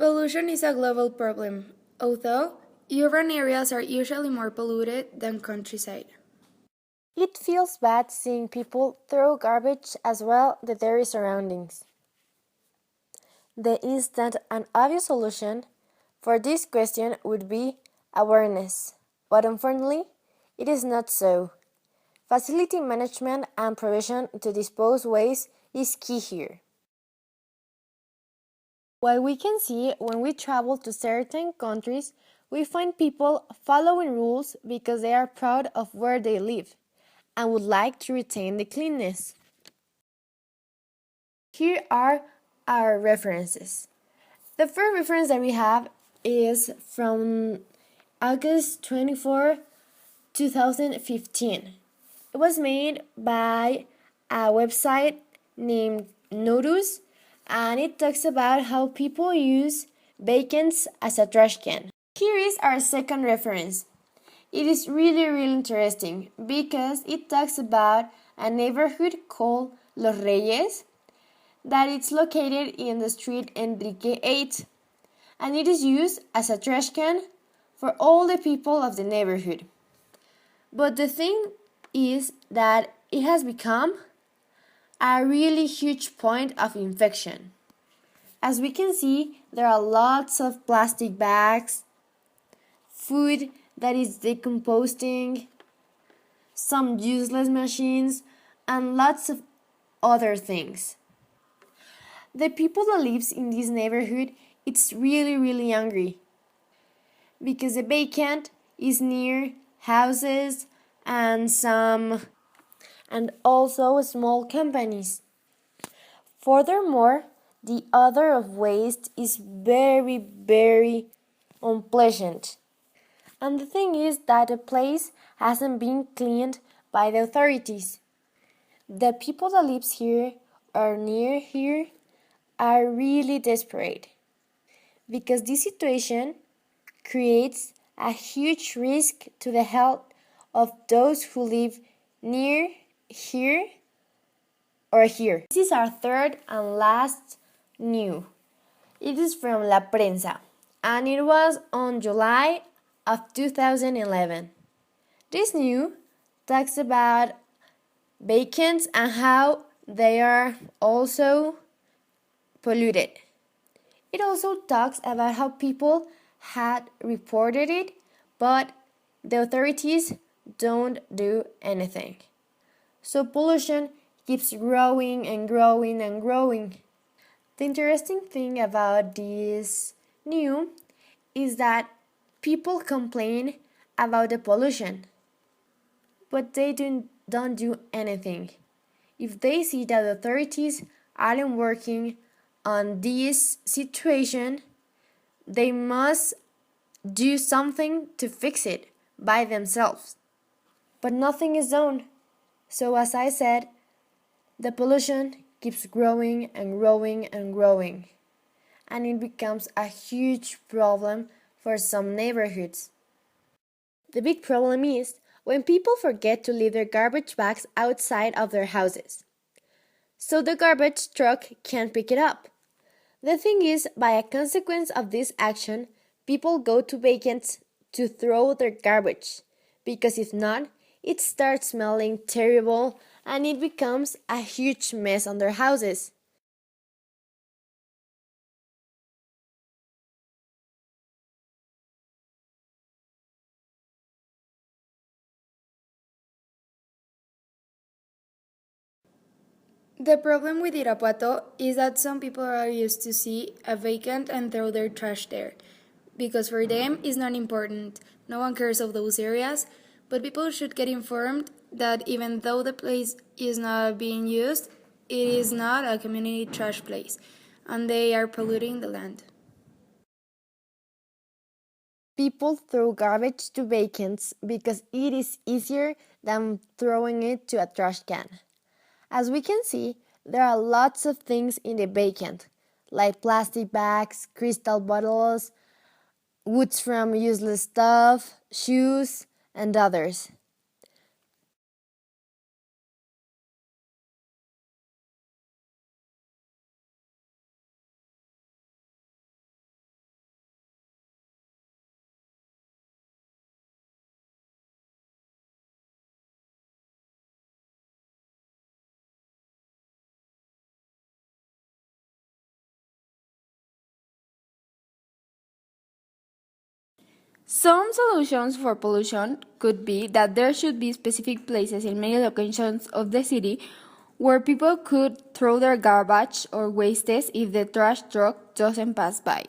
Pollution is a global problem, although urban areas are usually more polluted than countryside. It feels bad seeing people throw garbage as well the dirty surroundings. The instant and obvious solution for this question would be awareness, but unfortunately, it is not so. Facility management and provision to dispose waste is key here. What we can see when we travel to certain countries, we find people following rules because they are proud of where they live and would like to retain the cleanness. Here are our references. The first reference that we have is from August 24, 2015. It was made by a website named Notus, and it talks about how people use bacons as a trash can. Here is our second reference. It is really interesting because it talks about a neighborhood called Los Reyes that it's located in the street Enrique 8, and it is used as a trash can for all the people of the neighborhood. But the thing is that it has become a really huge point of infection. As we can see, there are lots of plastic bags, food that is decomposing, some useless machines, and lots of other things. The people that lives in this neighborhood, it's really angry because the vacant is near houses and also small companies. Furthermore, the odor of waste is very unpleasant. And the thing is that the place hasn't been cleaned by the authorities. The people that lives here or near here are really desperate because this situation creates a huge risk to the health of those who live near here or here. This is our third and last news. It is from La Prensa and it was on July of 2011. This news talks about vacants and how they are also polluted. It also talks about how people had reported it, but the authorities don't do anything. So pollution keeps growing and growing. The interesting thing about this news is that people complain about the pollution, but they don't do anything. If they see that the authorities aren't working on this situation, they must do something to fix it by themselves. But nothing is done. So as I said, the pollution keeps growing and growing. And it becomes a huge problem for some neighborhoods. The big problem is when people forget to leave their garbage bags outside of their houses. So the garbage truck can't pick it up. The thing is, by a consequence of this action, people go to vacants to throw their garbage, because if not, it starts smelling terrible and it becomes a huge mess on their houses. The problem with Irapuato is that some people are used to see a vacant and throw their trash there, because for them it's not important. No one cares of those areas, but people should get informed that even though the place is not being used, it is not a community trash place, and they are polluting the land. People throw garbage to vacants because it is easier than throwing it to a trash can. As we can see, there are lots of things in the vacant, like plastic bags, crystal bottles, woods from useless stuff, shoes, and others. Some solutions for pollution could be that there should be specific places in many locations of the city where people could throw their garbage or wastes if the trash truck doesn't pass by.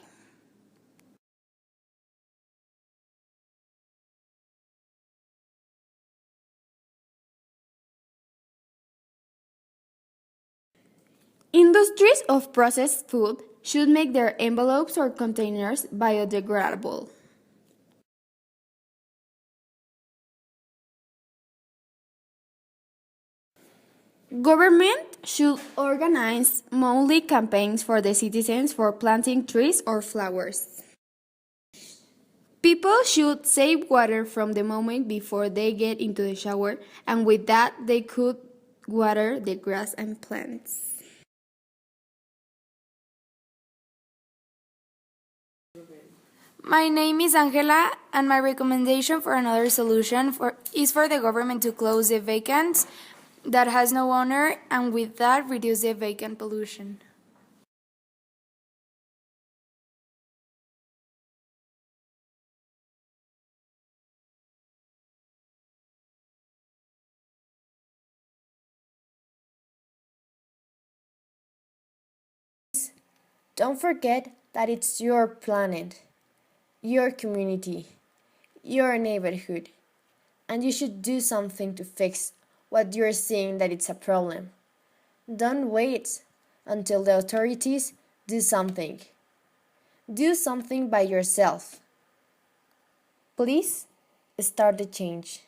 Industries of processed food should make their envelopes or containers biodegradable. Government should organize monthly campaigns for the citizens for planting trees or flowers. People should save water from the moment before they get into the shower, and with that, they could water the grass and plants. My name is Angela, and my recommendation for another solution is for the government to close the vacants that has no owner, and with that, reduce the vacant pollution. Don't forget that it's your planet, your community, your neighborhood, and you should do something to fix what you're seeing that it's a problem. Don't wait until the authorities do something. Do something by yourself. Please start the change.